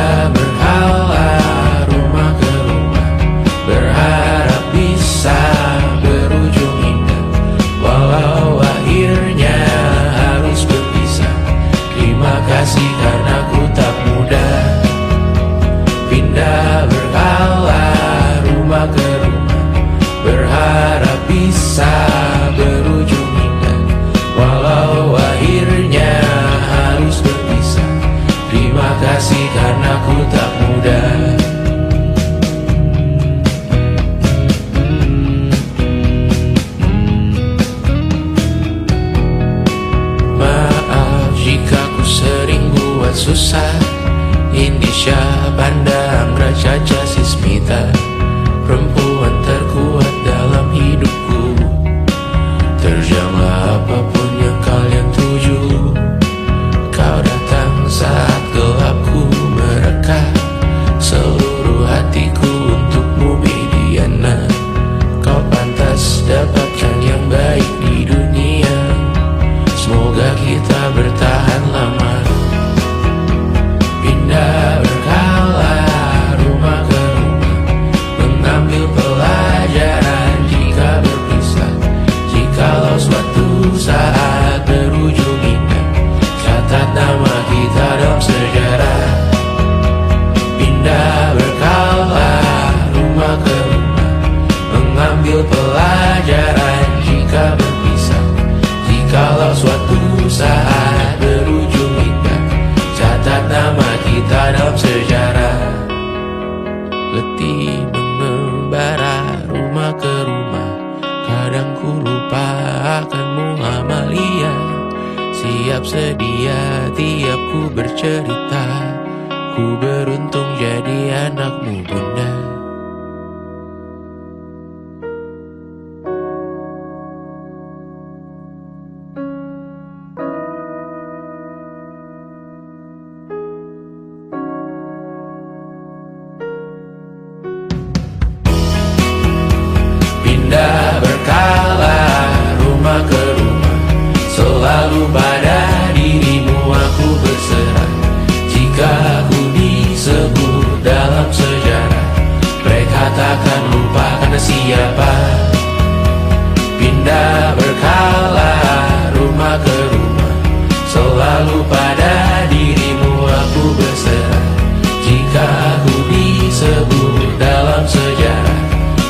Pindah berhala rumah ke rumah, berharap bisa berujung indah. Walau akhirnya harus berpisah, terima kasih karena ku tak mudah. Pindah berhala rumah ke rumah, berharap bisa berujung indah. Walau akhirnya harus berpisah, terima kasih karena ku tak mudah. Maaf jika ku sering buat susah. Indonesia, Banda, Anggra, Caca, Sismita, perempuan terkuat dalam hidupku. Terjanglah apapun yang kalian tuju. Kau datang saat gelapku mereka, seluruh hatiku untukmu Mediana. Kau pantas dapatkan yang baik di dunia. Semoga kita bertahan lama. Pindah berkala rumah ke rumah, mengambil pelajaran jika berpisah. Jikalau suatu saat berujung indah, catat nama kita dalam sejarah. Pindah berkala rumah ke rumah, mengambil pelajaran jika berpisah. Jikalau suatu saat berujung indah, catat nama kita dalam sejarah. Letih mengembara rumah ke rumah, kadang ku lupa akanmu Amalia. Siap sedia tiap ku bercerita, ku beruntung jadi anakmu bunda. Pindah berkala rumah ke rumah, selalu pada dirimu aku berserah. Jika aku disebut dalam sejarah, mereka takkan lupa karena siapa. Pindah berkala rumah ke rumah, selalu pada dirimu aku berserah. Jika aku disebut dalam sejarah,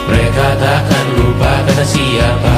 mereka takkan lupa karena siapa.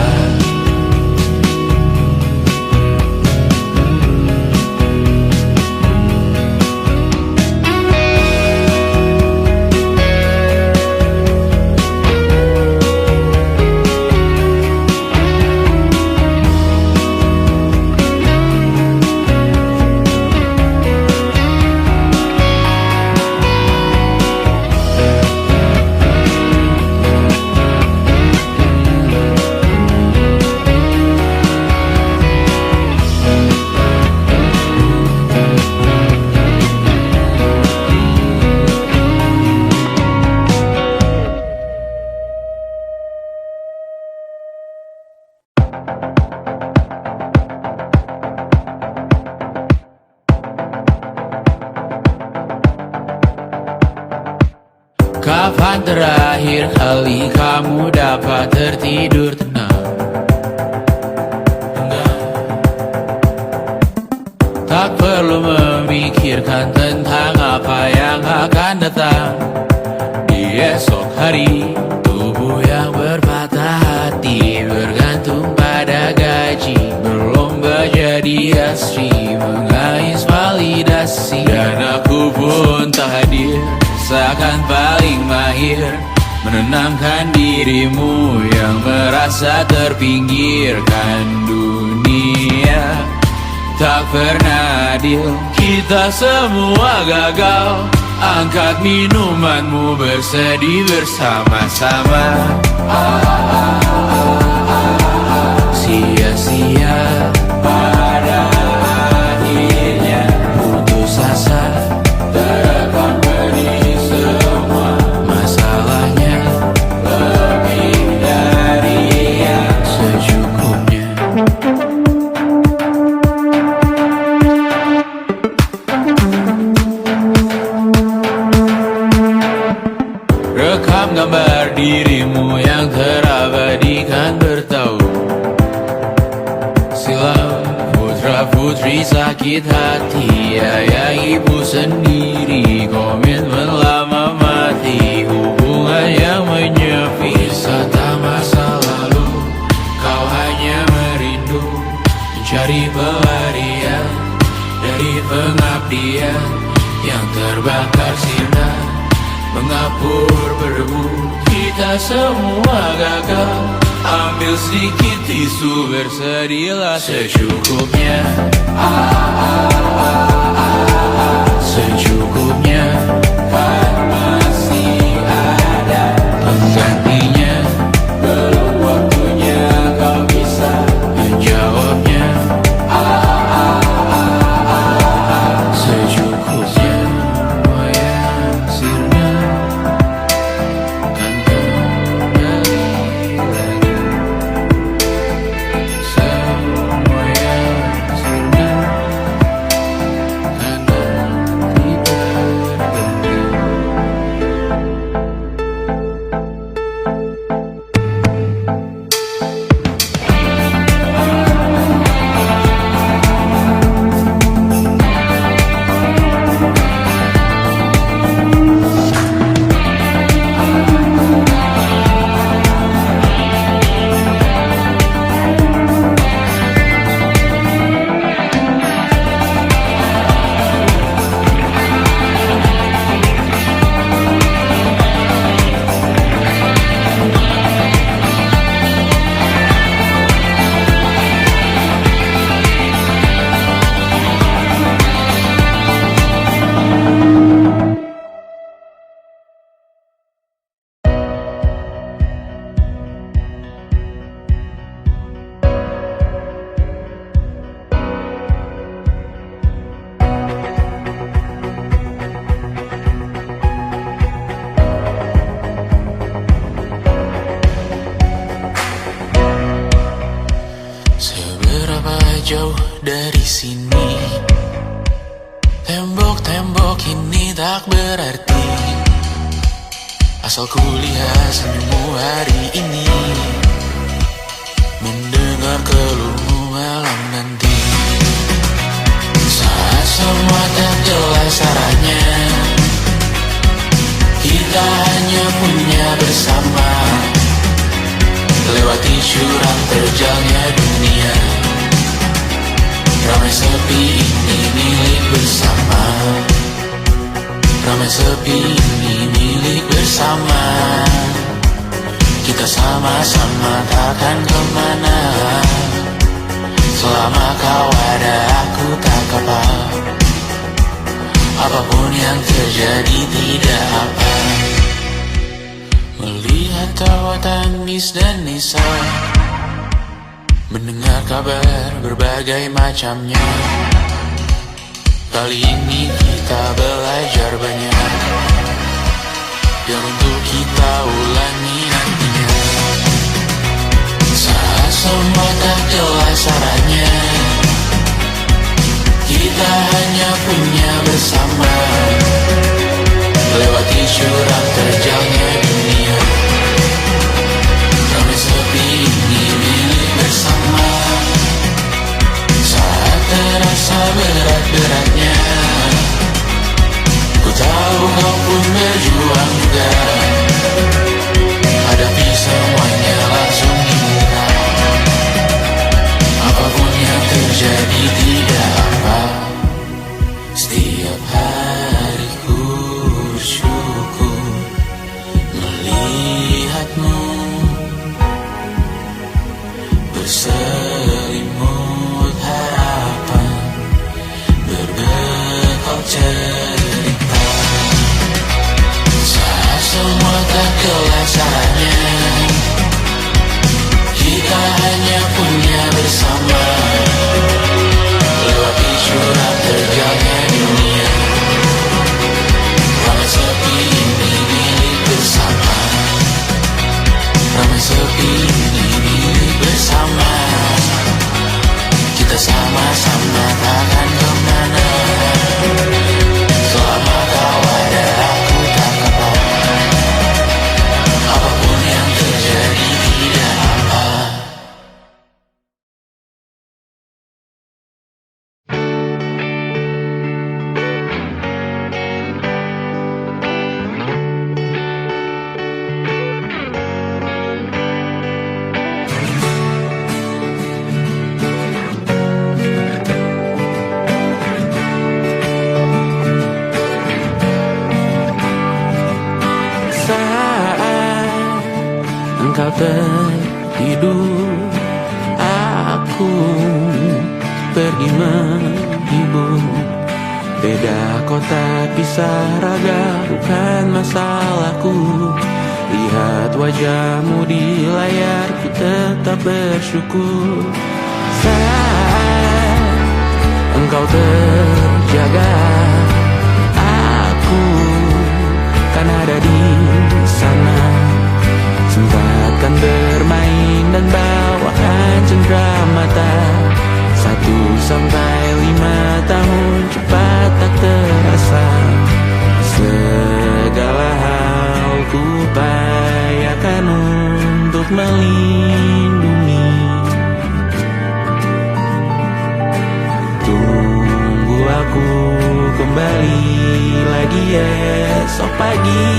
Kapan terakhir kali kamu dapat tertidur tenang? Tak perlu memikirkan tentang apa yang akan datang di esok hari. Tubuh yang berpatah hati bergantung pada gaji, berlomba jadi asri, mengais validasi. Dan aku pun tak hadir, seakan paling mahir menenangkan dirimu yang merasa terpinggirkan dunia. Tak pernah adil, kita semua gagal. Angkat minumanmu, bersedih bersama-sama. Sia-sia pada akhirnya putus asa, terekam pedih semua. Masalahnya lebih dari yang secukupnya. dalam gambar dirimu yang terabadikan bertahu. Silam putra putri sakit hati, ayah ibu sendiri komitmen lama mati, hubungan yang menyepi. Wisata masa lalu, kau hanya merindu mencari pelarian dari pengabdian yang terbakar sinar, mengapur berdebu. Kita semua gagal. Ambil sedikit tisu, bersedialah secukupnya. Secukupnya, kan masih ada penggantinya. Belum waktunya kau bisa menjawabnya. Secukupnya, wayang sirna kan kembali lagi. Semua yang sirna kan nanti berganti. Seberapa jauh dari sini, tembok-tembok ini tak berarti, asal ku lihat senyummu hari ini, mendengar keluhmu malam nanti. Saat semua tak jelas arahnya, kita hanya punya bersama, lewati jurang terjalnya dunia. Ramai sepi ini milik bersama, ramai sepi ini milik bersama. Kita sama-sama takkan kemana, selama kau ada aku tak apa. Apapun yang terjadi tidak apa. Melihat tawa tangis dan nisa, mendengar kabar berbagai macamnya. Kali ini kita belajar banyak yang untuk kita ulangi nantinya. Saat semua tak jelas arahnya, kita hanya punya bersama, lewati jurang terjalnya dunia. Ramai sepi ini milik bersama, saat terasa berat-beratnya, ku tahu kau pun berjuang juga. Hadapi semuanya langsung di muka, apapun yang terjadi tidak apa. Setiap hari ku bersyukur engkau tertidur, aku pergi menghibur. Beda kota pisah raga bukan masalahku. Lihat wajahmu di layar, ku tetap bersyukur. Saat engkau terjaga, aku kan ada di sana. Sempatkan bermain dan bawakan cendera mata. 1-5 tahun cepat tak terasa. Segala hal ku upayakan untuk melindungi. Tunggu aku kembali lagi esok pagi.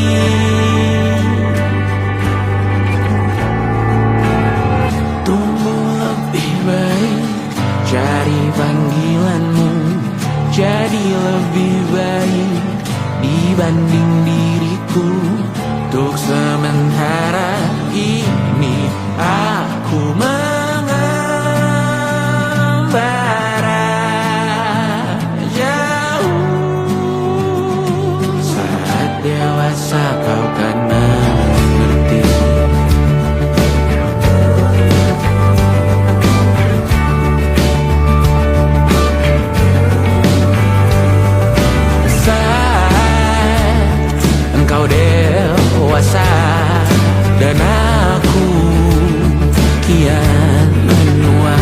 Tumbuh lebih baik, cari panggilanmu, jadi lebih baik dibanding diriku. Untuk sementara ini aku mengembara jauh. Saat dewasa kau kan mengerti. Engkau dewasa dan aku kian menua.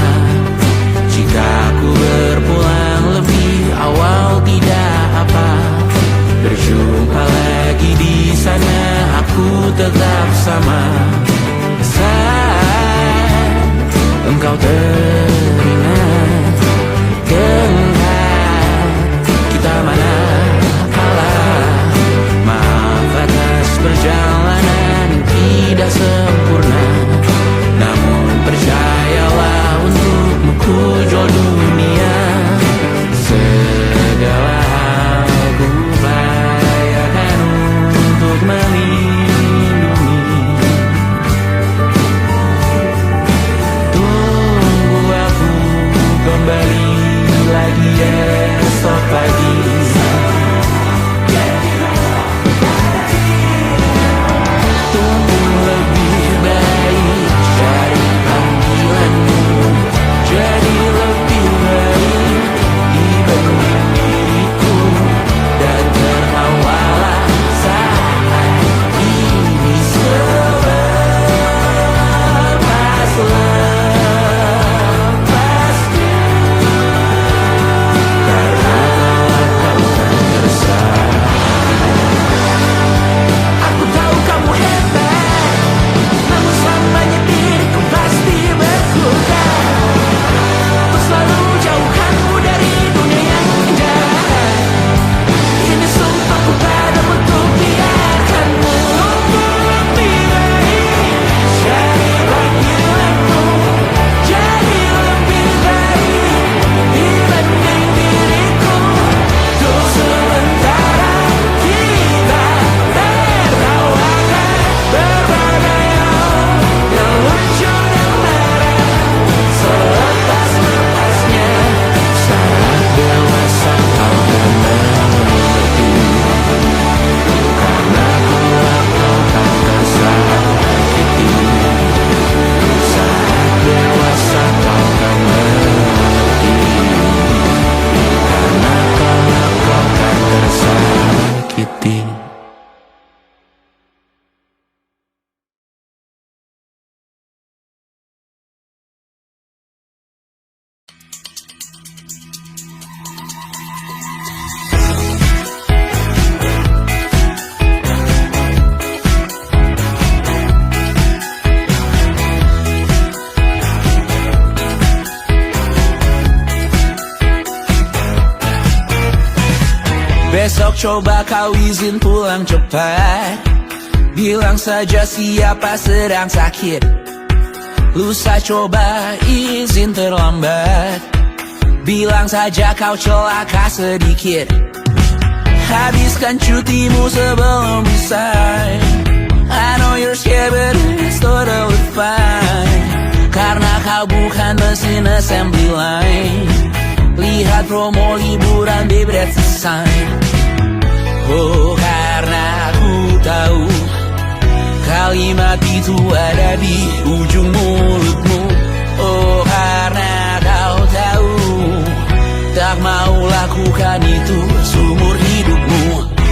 Jika aku berpulang lebih awal tidak apa. Berjumpa lagi di sana, aku tetap sama. Saat engkau teringat, dengar kita mana perjalanan tidak sempurna, namun percayalah untukmu ku jual dunia. Segala hal ku upayakan untuk melindungi. Tunggu aku kembali lagi esok pagi. Besok coba kau izin pulang cepat. Bilang saja siapa sedang sakit. Lusa coba izin terlambat. Bilang saja kau celaka sedikit. Habiskan cutimu sebelum bisa. I know you're scared but it's totally fine. Karena kau bukan mesin assembly line. Lihat promo liburan baby that's a sign. Oh karena aku tahu kalimat itu ada di ujung mulutmu. Oh karena kau tahu tak mau lakukan itu seumur hidupmu.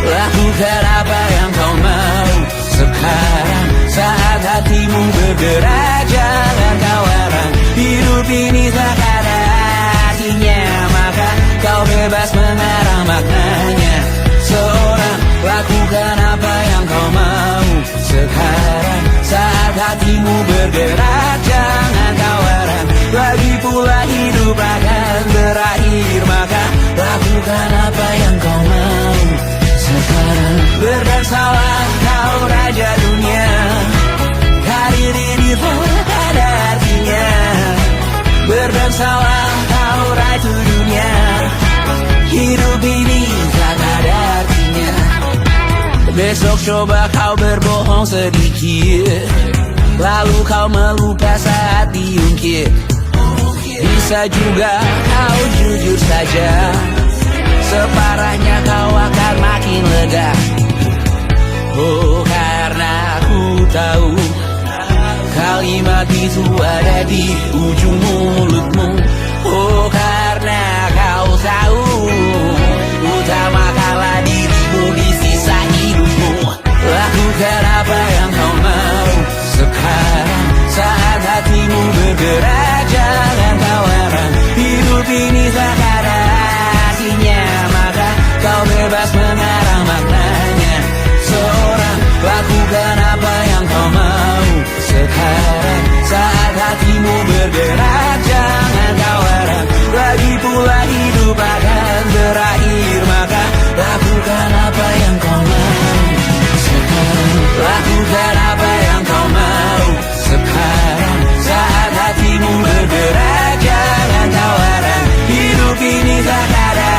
Lakukan apa yang kau mau sekarang saat hatimu bergerak. Jangan kau larang, hidup ini tak ada artinya, maka kau bebas mengarang maknanya. Seorang lakukan apa yang kau mau sekarang saat hatimu bergerak. Jangan kau larang, lagi pula hidup akan berakhir, maka lakukan apa yang kau mau sekarang. Berdansalah kau raja dunia, karir ini tak ada artinya. Berdansalah kau ratu dunia, hidup ini tak ada artinya. Besok coba kau berbohong sedikit, lalu kau melupa saat diungkit. Bisa juga kau jujur saja, separahnya kau akan makin lega. Oh karena aku tahu kalimat itu ada di ujung mulutmu. Oh karena kau tahu utamakanlah dirimu di sisa hidupmu. Lakukan apa yang kau mau sekarang saat hatimu bergerak. Jangan kau larang, hidup ini tak ada artinya, maka kau bebas mengarang maknanya. Seorang lakukan apa yang kau mau sekarang saat hatimu bergerak. Jangan kau larang, lagi pula hidup akan berakhir, maka lakukan apa yang kau mau sekarang. Lakukan apa yang kau mau sekarang saat hatimu bergerak. Jangan kau larang, hidup ini tak ada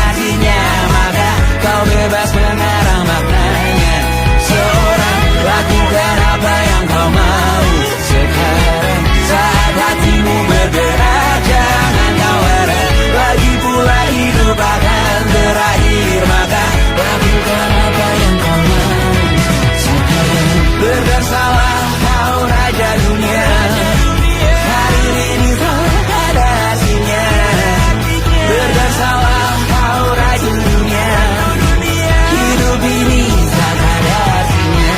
artinya, maka kau bebas mengarang maknanya. Seorang lakukan apa yang kau mau sekarang saat hatimu bergerak. Jangan kau larang, lagi pula hidup akan berakhir, maka lakukan apa yang kau mau sekarang. Berdansalah kau raja dunia, karir ini tak ada artinya. Berdansalah kau raja dunia, hidup ini tak ada artinya.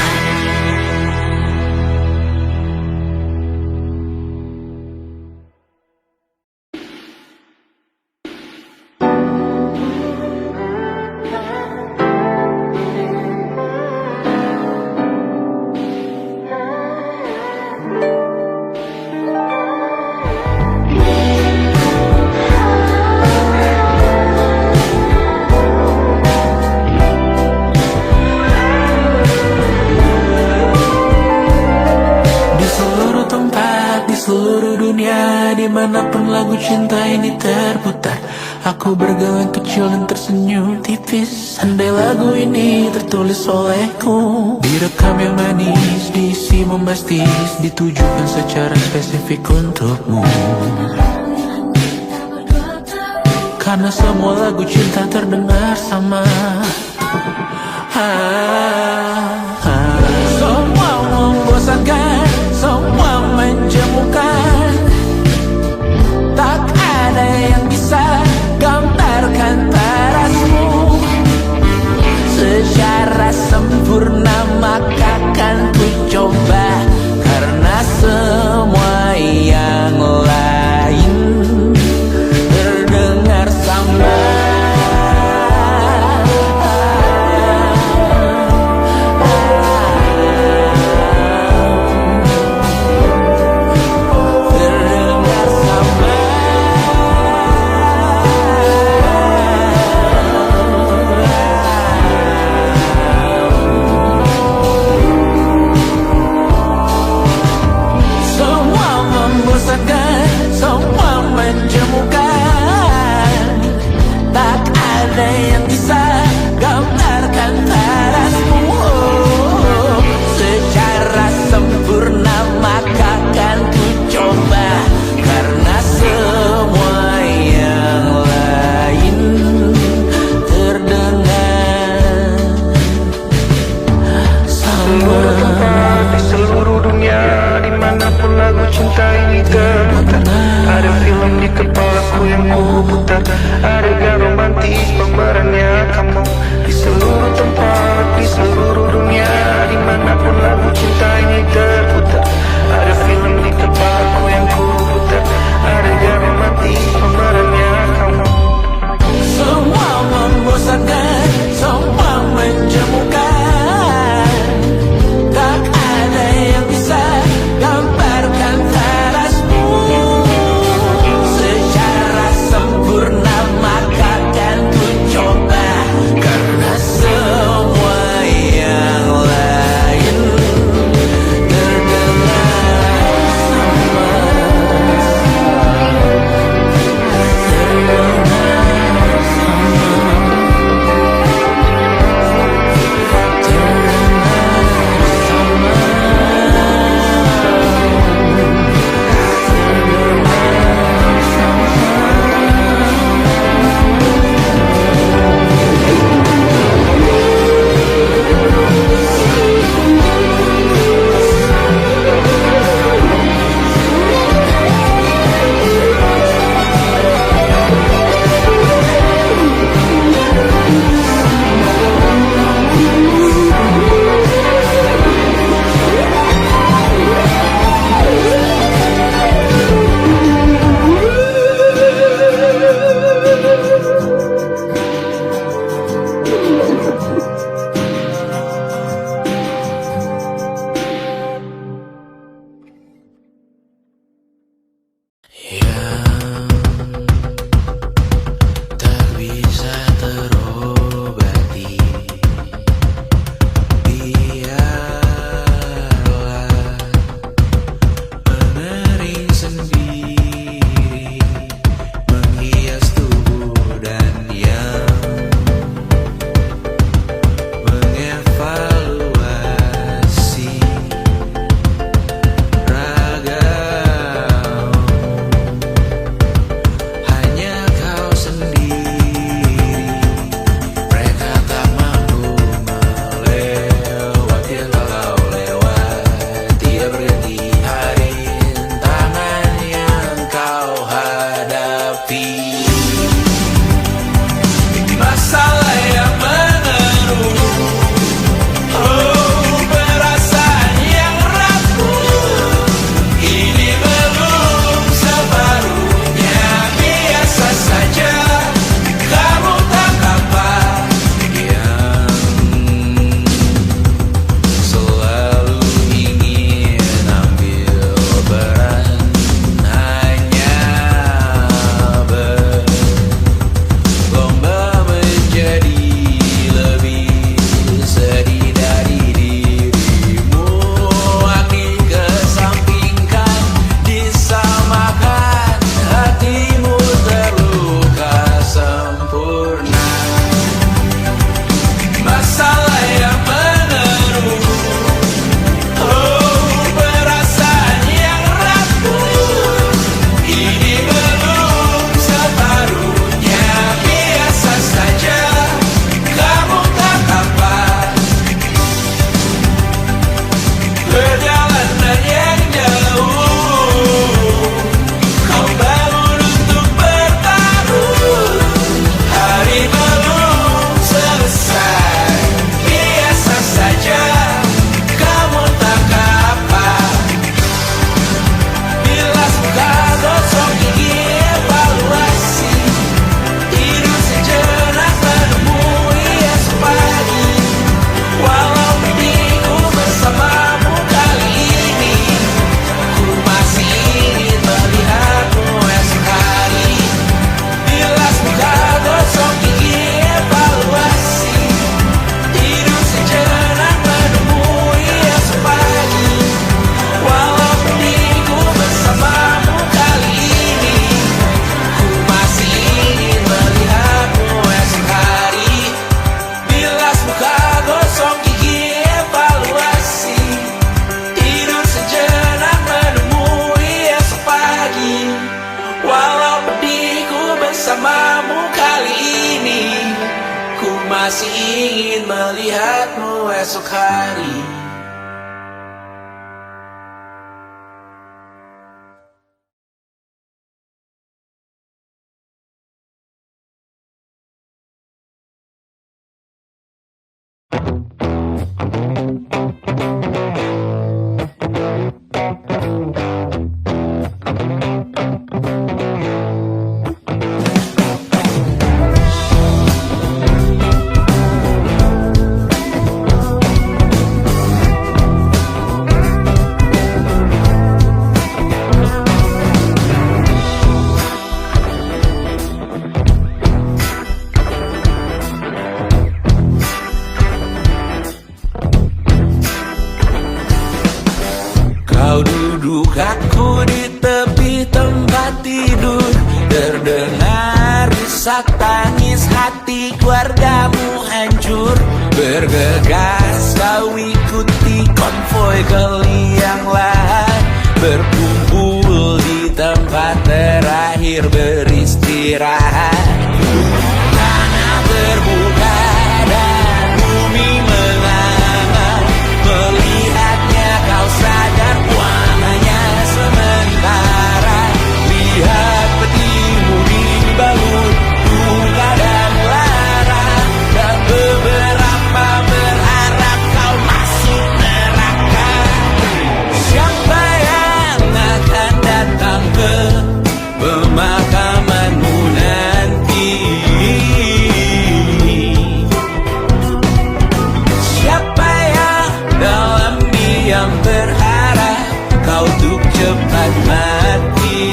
Dimanapun lagu cinta ini terputar, aku bergawan kecil dan tersenyum tipis. Andai lagu ini tertulis olehku, direkam yang manis, diisi bombastis, ditujukan secara spesifik untukmu. Karena semua lagu cinta terdengar sama. Semua membosankan, semua menjemukan, tak ada yang bisa gambarkan parasmu secara sempurna, maka kan ku coba. Karena semua yang lain terdengar sama. cinta ini terputar. Ada film di kepalaku yang ku putar. Adegan romantis pemerannya kamu di seluruh tempat, di seluruh dunia, dimanapun lagu cinta ini terputar. Ada film di kepalaku yang ku putar. Adegan romantis pemerannya kamu. Semua membosankan, semua menjemukan. Tak ada yang bisa gambarkan terasmu secara sempurna, maka kan ku coba. Karena semua yang lain terdengar sama. Tak bisa terobati, biarlah mengering sendiri, menghias tubuh dan yang mengevaluasi ragam. Hanya kau sendiri, mereka tak mampu melewati walau lewat. Tidak berhenti hari tangan yang kau hadapi. Masalah yang mengeruh, oh perasaan yang rapuh. Ini belum separuhnya, biasa saja. Kamu tak apa yang selalu ingin ambil peran, hanya berlomba menjadi lebih sedih dari dirimu. Hati kesampingkan, disamakan, hatimu terluka sempurna. Masalah yang meneruh, oh perasaan yang rapuh. Ini belum separuhnya, biasa saja. Kamu tak apa perjalanan yang jauh. Kau bangun untuk bertaruh, hari belum selesai, biasa saja. Kamu tak apa. Bilas muka, gosok gigi, evaluasi. Tidur sejenak, menemui esok pagi. Walau minggu bersamamu kali ini, ku masih ingin melihatmu esok hari. Bilas muka, gosok gigi, evaluasi. Tidur sejenak, menemui esok pagi. Walau minggu bersamamu kali ini, ku masih ingin melihatmu esok hari. Bilas muka, gosok gigi, evaluasi. Tidur sejenak, menemui esok pagi. Walau pedihku bersamamu kali ini, ku masih ingin melihatmu esok hari. Kau duduk, aku di tepi tempat tidur. Terdengar isak tangis hati keluargamu hancur. Bergegas kau ikuti konvoi ke liang lahat. Berkumpul di tempat terakhir beristirahat. Tanah terbuka dan bumi menganga. Melihatnya kau sadar hanya sementara. Lihat petimu dibalut duka dan lara. Dan beberapa berharap kau masuk neraka. Siapa yang akan datang ke pemakamanmu nanti? Siapa yang dalam diam berharap kau untuk cepat mati?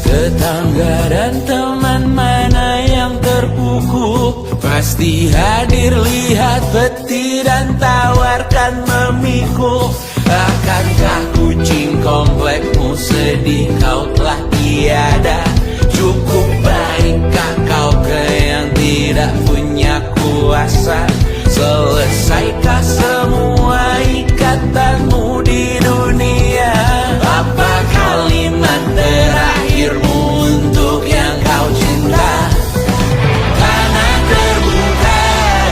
Tetangga dan teman mana yang terpukul? Pasti hadir lihat peti dan tawarkan memikul. Akankah kucing komplekmu sedih kau telah tiada? Cukup baikkah kau ke yang tidak punya kuasa? Selesaikah semua ikatanmu di dunia? Apa kalimat terakhirmu untuk yang kau cinta? Tanah terbuka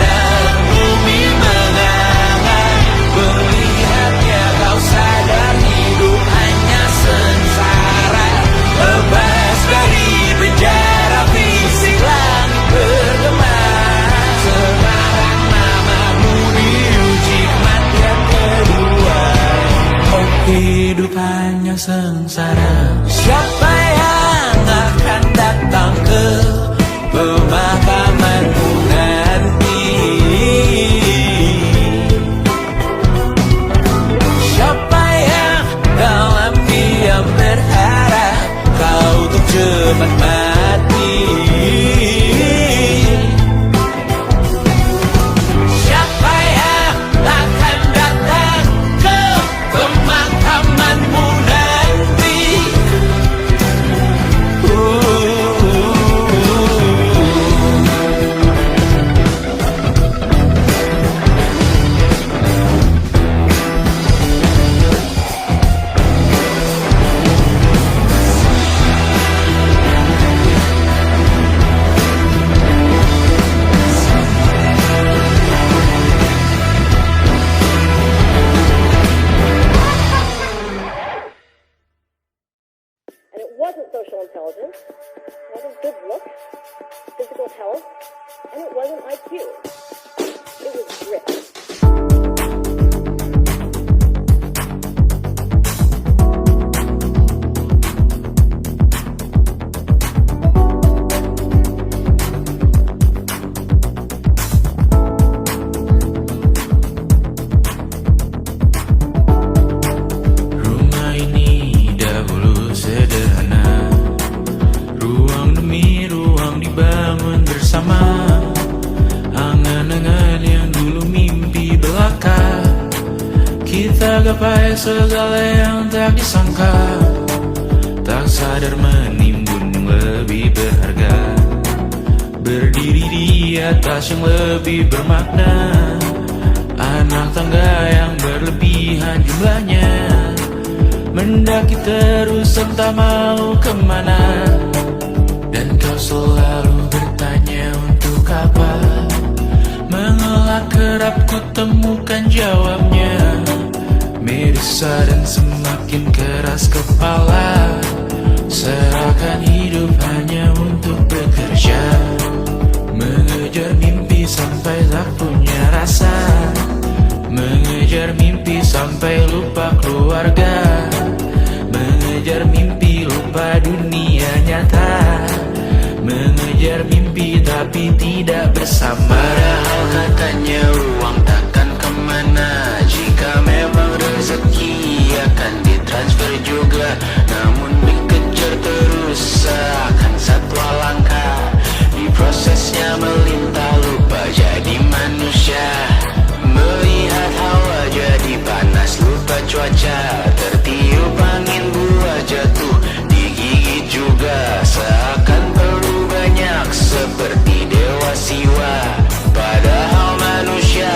dan bumi menganga. Melihatnya kau sadar hidup hanya sengsara. Lepas dari penjara fisik langit bergema. Sekarang namamu diuji kematian kedua. Oh, hidup hanya sengsara. Siapa yang akan datang ke pemakamanmu nanti? Siapa yang dalam diam berharap kau untuk cepat mati? Siapa yang akan datang ke pemakamanmu nanti? And it wasn't social intelligence, it wasn't good looks, physical health, and it wasn't IQ. It was grit. Rumah ini dahulu sederhana. Ruang demi ruang dibangun bersama. Angan-angan yang dulu mimpi belaka. Kita gapai segala yang tak disangka. Tak sadar menimbun yang lebih berharga. Berdiri di atas yang lebih bermakna. Anak tangga yang berlebihan jumlahnya. Mendaki terus entah mau kemana. Dan kau selalu bertanya untuk apa. Mengelak kerap ku temukan jawabnya. Merisa dan semakin keras kepala. Serahkan hidup hanya tapi tidak bersama. Padahal katanya uang takkan kemana, jika memang rezeki akan ditransfer juga. Namun dikejar terus seakan satwa langka, di prosesnya melintah lupa jadi manusia. Melihat hawa jadi panas lupa cuaca, tertiup angin buah jatuh digigit juga. Seakan perlu banyak seperti dewa siwa, padahal manusia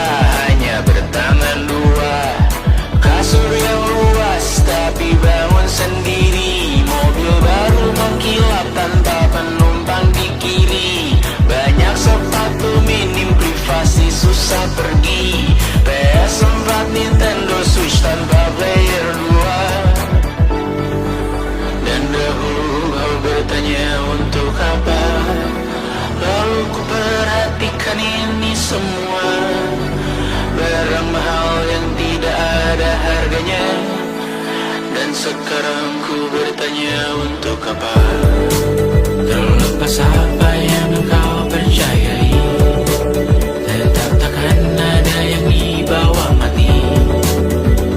hanya bertangan dua. Kasur yang luas tapi bangun sendiri, mobil baru mengkilap tanpa penumpang di kiri. Banyak sepatu minim privasi susah pergi, PS4 Nintendo Switch tanpa player 2. Dan dahulu kau bertanya untuk apa, lalu ku perhatikan ini semua. Barang mahal yang tidak ada harganya, dan sekarang ku bertanya untuk apa. Terlepas apa yang engkau percayai, tetap takkan ada yang dibawa mati.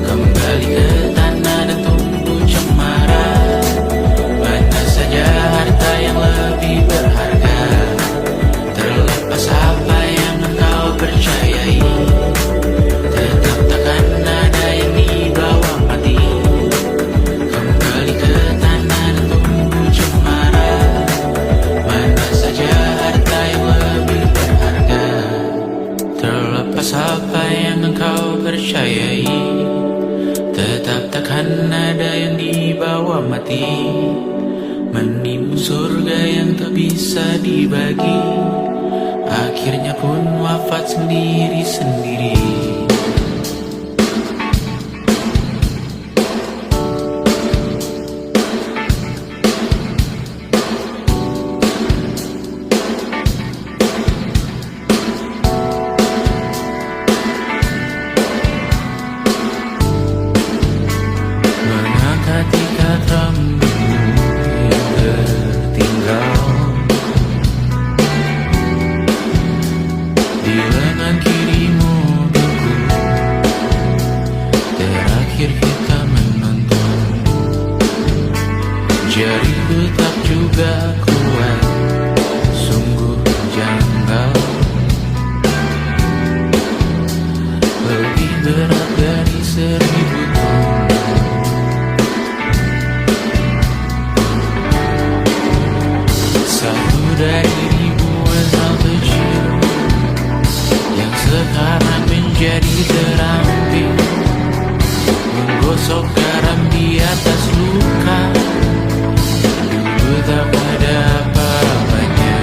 Kembali ke tanah dan tumbuh cemara, mana saja harta yang lebih berharga. Terlepas apa yang engkau percayai, tetap takkan ada yang dibawa mati. Kembali ke tanah dan tumbuh cemara, mana saja harta yang lebih berharga. Terlepas apa yang engkau percayai, tetap takkan ada yang dibawa mati. Menimbun surga yang tak bisa dibagi, akhirnya pun wafat sendiri-sendiri. Mengangkat ikat rambutmu yang tertinggal di lengan kiri mobilku, terakhir kita menonton. Jari tetap juga kuat, sungguh janggal. Lebih berat dari 1000 ton. Satu dari ribuan hal kecil yang sekarang menjadi terampil, menggosok garam di atas luka. Dulu tak ada apa-apanya,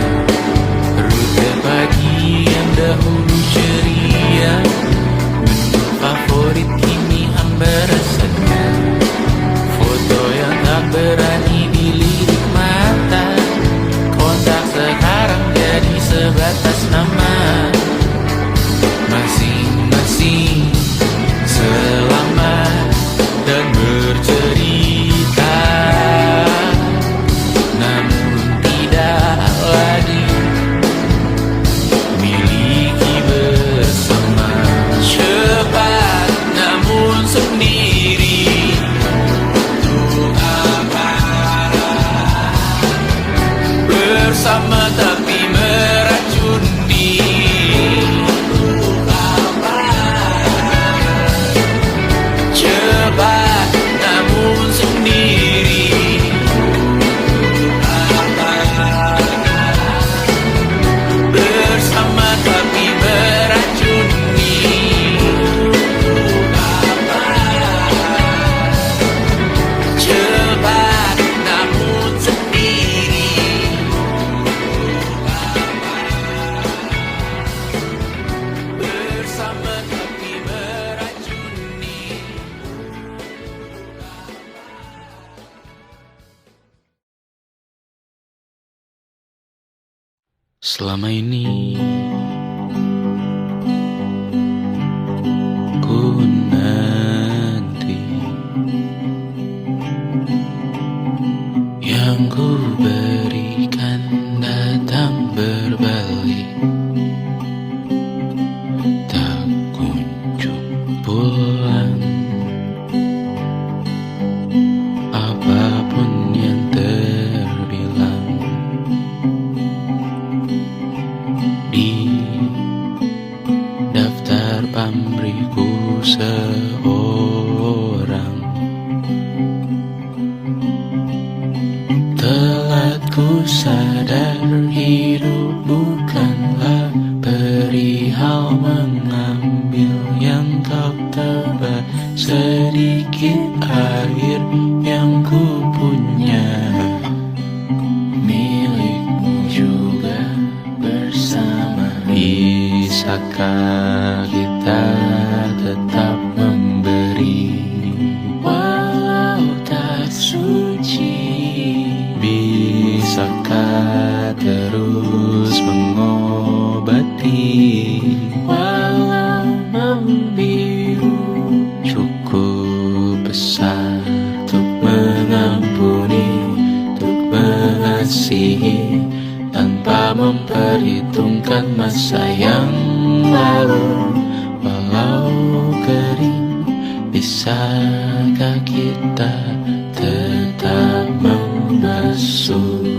rute pagi yang dahulu ceria, menu favorit kini hambar rasanya. Foto yang tak berani dilirik mata, kontak sekarang jadi sebatas nama. Masing-masing selamat dan bercerita, namun tidak lagi miliki bersama. Cepat namun sendiri, untuk apa? Bersama tapi meracuni, untuk apa? Cepat namun sendiri, untuk apa? Bersama tapi meracuni, untuk apa? Cepat namun sendiri, bersama tapi meracuni. Selama ini ku nanti yang ku berikan datang berbalik. pamrihku seorang. Telah ku sadar hidup bukanlah perihal mengambil yang tak tebak. Sedikit air yang ku punya milikmu juga bersama. Bisakah kita tetap memberi walau tak suci? Bisakah terus mengobati walau membiru? Cukup besar untuk mengampuni, untuk mengasihi, tanpa memperhitungkan masa yang lalu. Walau kering, bisakah kita tetap membasuh?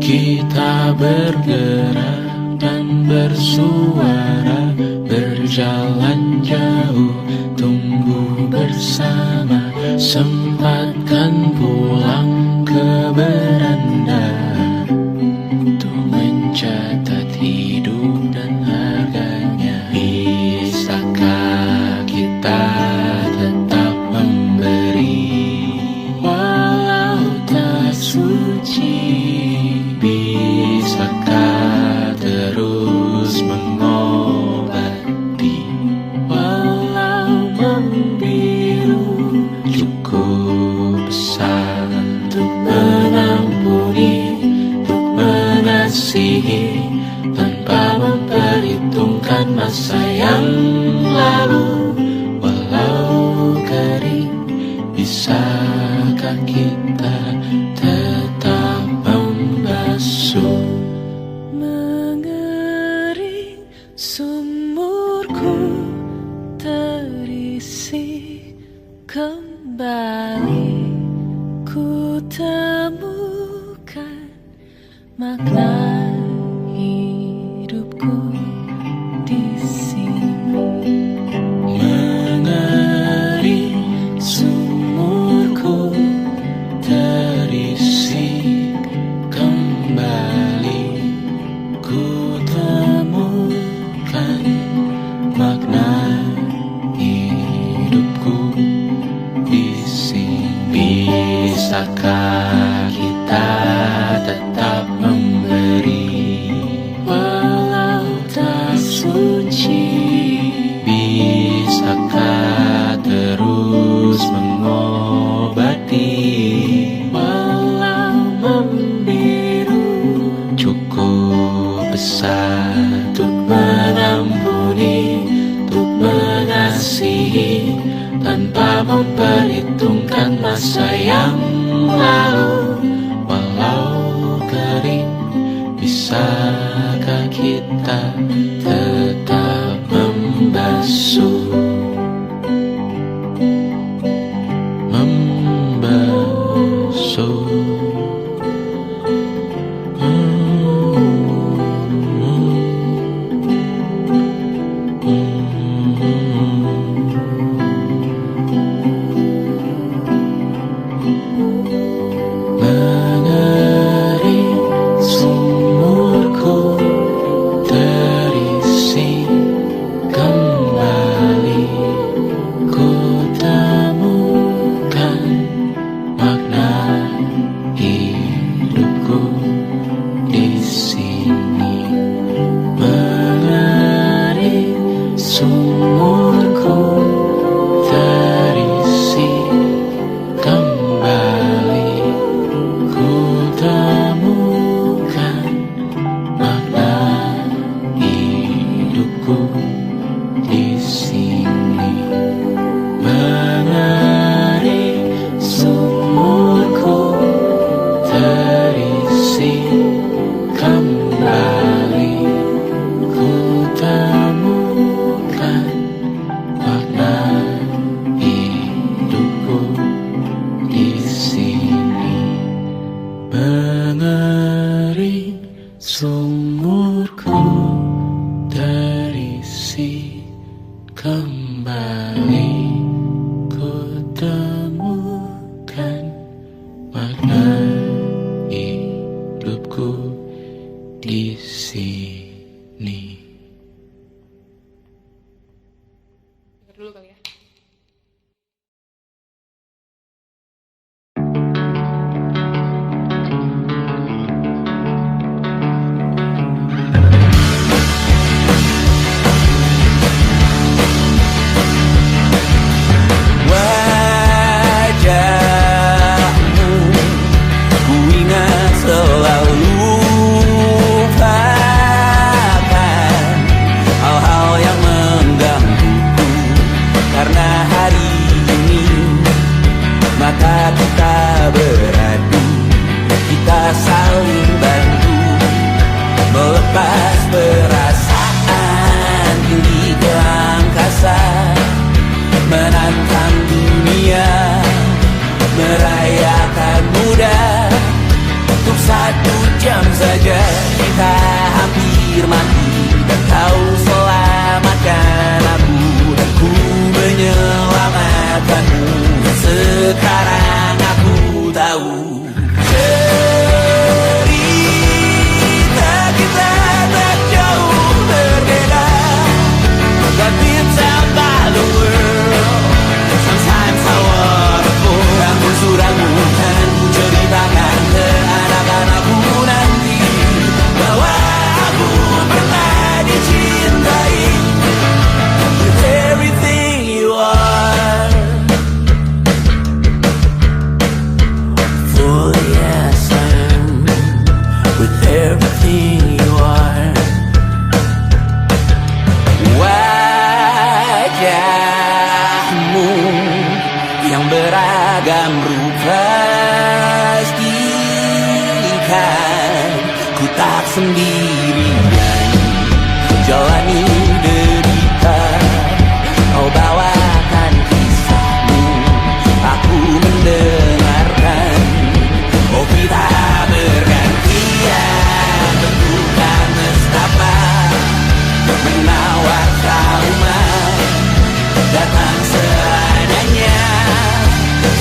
Kita bergerak dan bersuara, berjalan jauh, tumbuh bersama. Sempatkan pulang ke beranda untuk mencatat hidup dan harganya. Bisakah kita tetap memberi walau tak suci? Bisakah terus mengobati walau membiru? Cukup besar untuk mengampuni, untuk mengasihi, tanpa memperhitungkan masa yang lalu. Walau kering, bisakah kita tetap membasuh? Mengering sumurku terisi kembali, ku temukan makna hidupku di sini. Mengering sumurku terisi kembali, ku temukan makna hidupku di sini. Bisakah kita tetap memberi walau tak suci? Bisakah terus mengobati walau membiru? Cukup besar untuk mengampuni, untuk mengasihi, tanpa memperhitungkan masa yang lalu. Walau kering, bisakah kita tetap membasuh? Membasuh. Mengering sumurku terisi kembali, tempat kita beradu, kita saling bantu melepas perasaan tinggi ke angkasa, menantang dunia, merayakan muda. Untuk 1 jam saja kita hampir mati, dan kau selamatkan aku, dan ku menyelamatkanmu. Sekarang aku tahu cerita kita tak jauh berbeda, but it's about the world. Sometimes I wanna go. Namun suratmu kan ku ceritakan ke anak-anakku nanti, bahwa aku pernah dicintai with everything you are. Fully as I am, with everything you are. Wajahmu yang beragam rupa pastikan ku tak sendirian jalani derita. Kau bawakan kisahmu, aku mendengarkan. Oh, kita bergantian bentukan nestapa, menawar trauma, datang seadanya.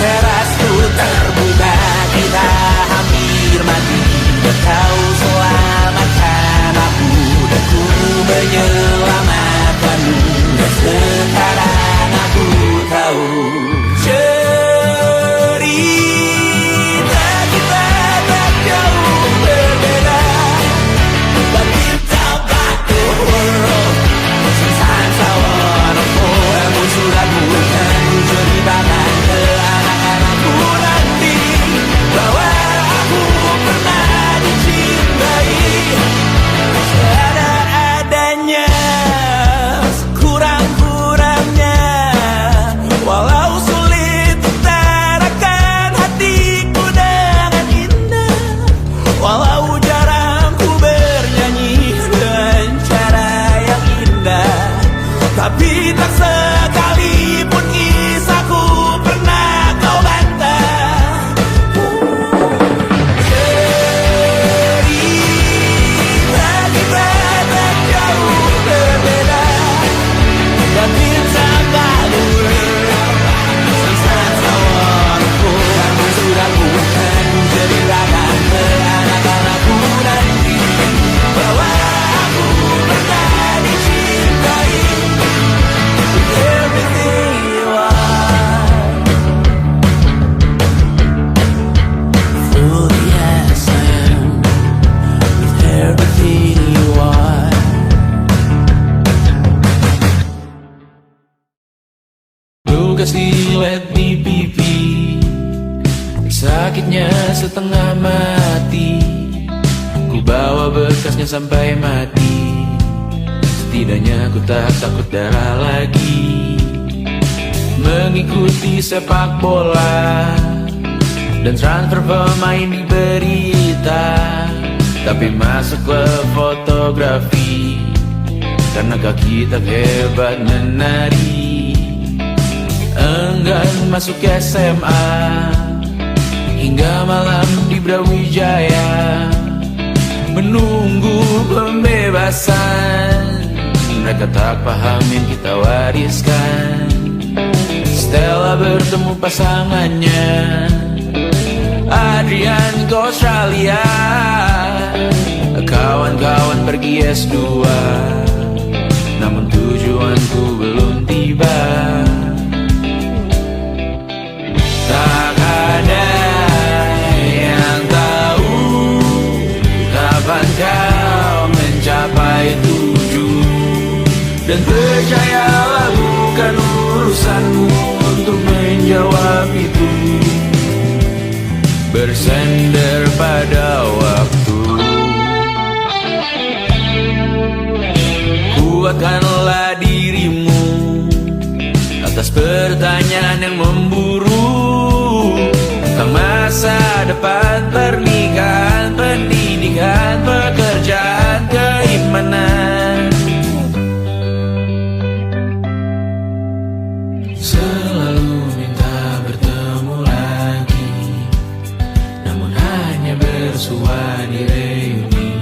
Terasku terbuka, kita hampir mati, dan kau selamatkan aku, dan ku menyelamatkanmu. Dan sekarang aku tahu cerita kita tak jauh berbeda, but it's about the world. Sometimes I wanna fall. Namun suratmu kan ku ceritakan ke anak-anakku nanti, bahwa aku pernah dicintai seadanya, sekurang-kurangnya. Walau sulit utarakan hatiku dengan indah, walau jarang ku bernyanyi dengan cara yang indah, tapi tak sekalipun kisahku pernah kau bantah. Cerita kita tak jauh berbeda, but it's about the world. Sometimes I wanna go. Namun suratmu kan ku ceritakan ke anak-anakku nanti, bahwa aku pernah dicintai with everything you are. Fully as I am, with everything you are. Luka silet di pipi, sakitnya setengah mati. Ku bawa bekasnya sampai mati, setidaknya ku tak takut darah lagi. Mengikuti sepak bola dan transfer pemain di berita, tapi masuk ke fotografi karena kaki tak hebat menari. Enggan masuk SMA hingga malam di Brawijaya, menunggu pembebasan. Mereka tak paham yang kita wariskan. Stella bertemu pasangannya, Adrian ke Australia, kawan-kawan pergi S2, namun tujuanku belum tiba. Tak ada yang tahu kapan kau mencapai tujuan, dan percayalah bukan urusanmu untuk menjawab itu. Bersender pada waktu, kuatkanlah dirimu atas pertanyaan yang memburu. semua direuni.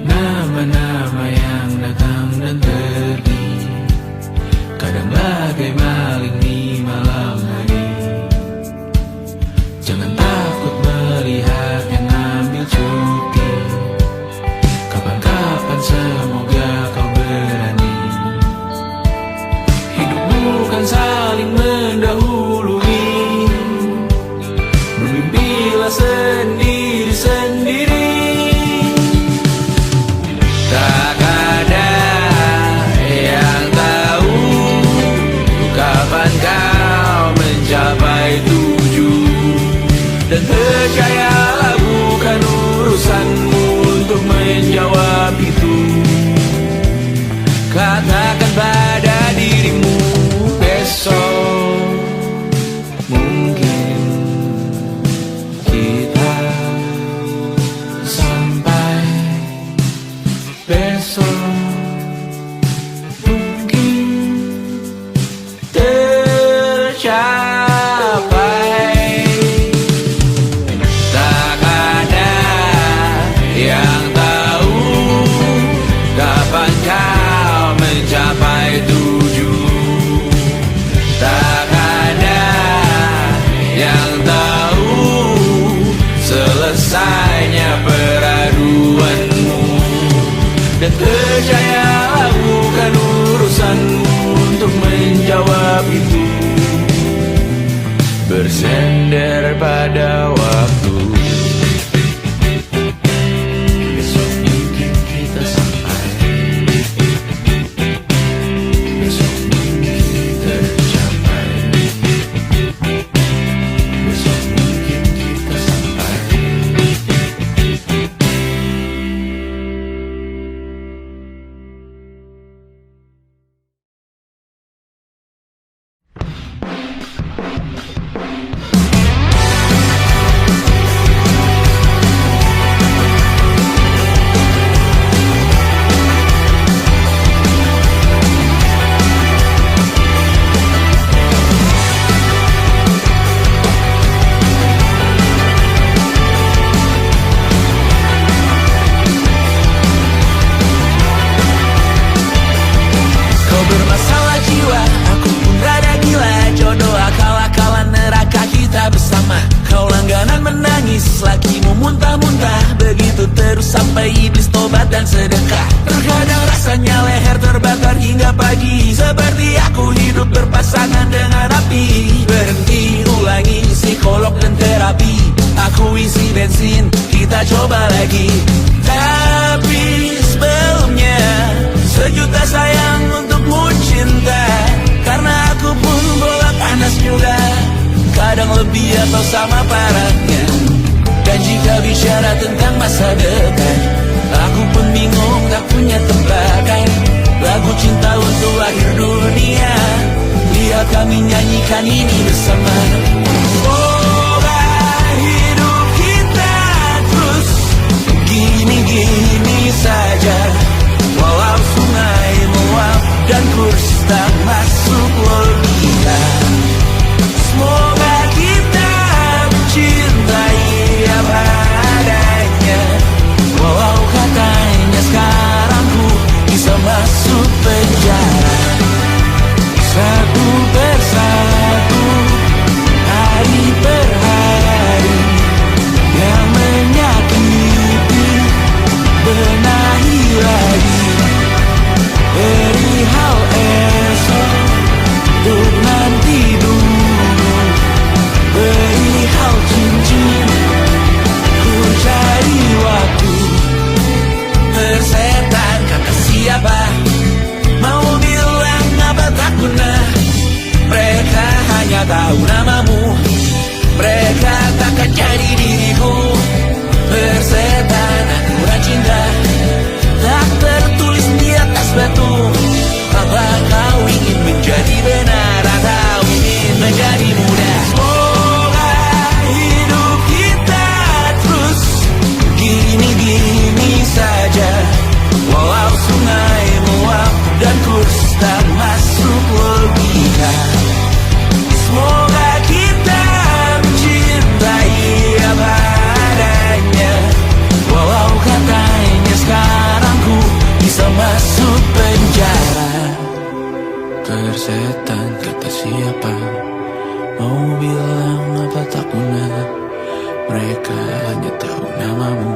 Nama-nama yang datang dan pergi, kadang bagai maling di malam hari. Jangan takut melihat yang ambil cuti, kapan-kapan semoga kau berani. Hidup bukan saling mendahului, bermimpilah sendiri-sendiri. Tak ada yang tahu kapan kau mencapai tujuan. Dan percayalah bukan urusanmu untuk menjawab itu. Katakan pada dirimu besok mungkin kita sampai, besok mungkin tercapai. Tak ada yang tahu kapan kau mencapai tujuan. Tak ada yang tahu selesainya peraduanmu. Dan percayalah bukan urusanmu untuk menjawab itu. Bersender pada waktu. Besok mungkin kita sampai, besok mungkin tercapai, besok mungkin kita sampai. Kau bermasalah jiwa, aku pun rada gila. Jodoh akal-akalan neraka kita bersama. Kau langganan menangis, lakimu muntah-muntah. Begitu terus sampai iblis tobat dan sedekah. Terkadang rasanya leher terbakar hingga pagi, seperti aku hidup berpasangan dengan api. Berhenti, ulangi psikolog dan terapi. Aku isi bensin, kita coba lagi. Tapi sebelumnya sejuta sayang untukmu cinta. Karena aku pun bola panas juga, kadang lebih atau sama parahnya. Dan jika bicara tentang masa depan, aku pun bingung tak punya tebakan. Lagu cinta untuk akhir dunia, lihat kami nyanyikan ini bersama. Semoga hidup kita terus gini-gini saja. Walau sungai meluap dan kurs tak masuk logika. Semoga kita mencintai apa adanya. Walau katanya sekarang ku bisa masuk penjara. Satu persatu Mau bilang apa tak guna, mereka hanya tahu namamu.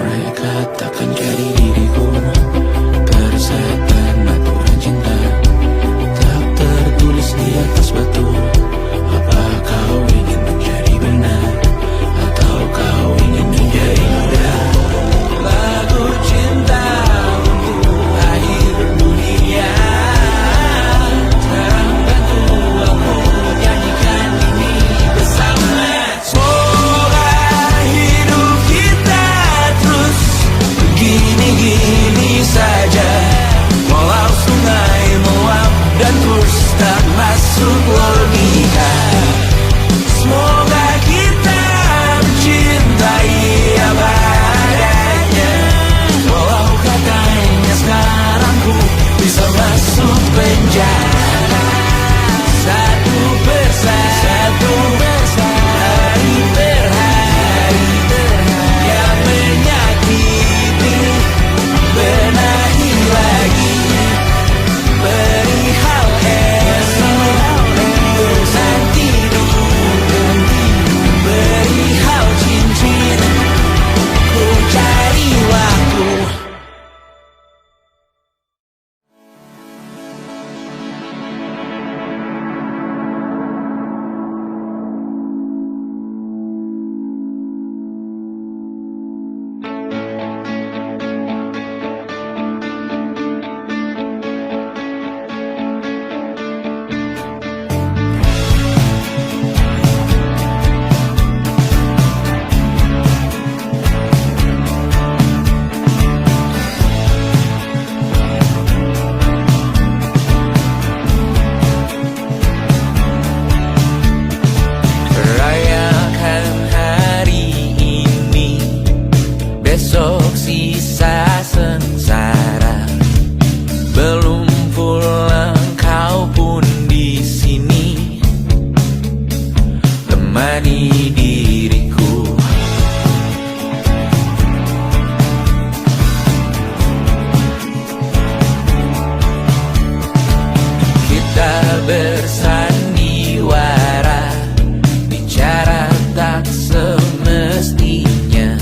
Mereka takkan jadi diriku. Persetan aturan cinta tak tertulis di atas batu. Apa kau ingin menjadi benar, atau kau ingin menjadi muda? Lagu cinta untuk akhir dunia. Sekarang bantu aku nyanyikan ini bersama. Semoga hidup kita terus begini-gini saja, walau sungai meluap dan terus tak masuk logika. Semoga kita mencintai apa adanya, walau katanya sekarang ku bisa masuk penjara. Satu persatu, hari per hari, yang menyakiti benahi lagi. Perihal esok, bosan tidur, perihal cincin, ku cari waktu. Rayakan hari ini, besok sisa sengsara. Belum pulang kau pun di sini, temani diriku. Kita bersandiwara, bicara tak semestinya,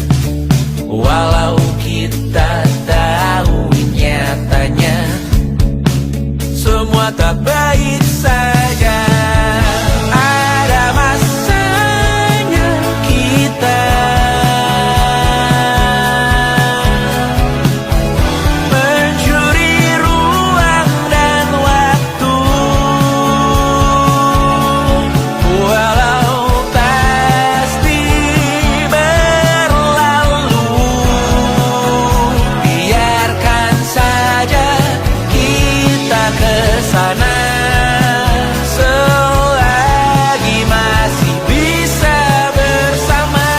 walau kita tahu nyatanya semua tak baik saja. Ada masanya kita mencuri ruang dan waktu, walau pasti berlalu. Biarkan saja kita kesana, selagi masih bisa bersama.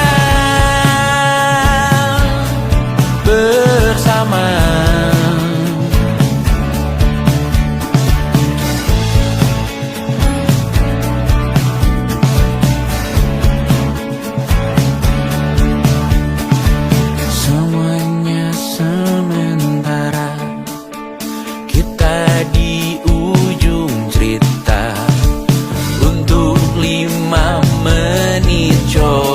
Semuanya sementara, kita di ujung cerita. Untuk 5 menit coba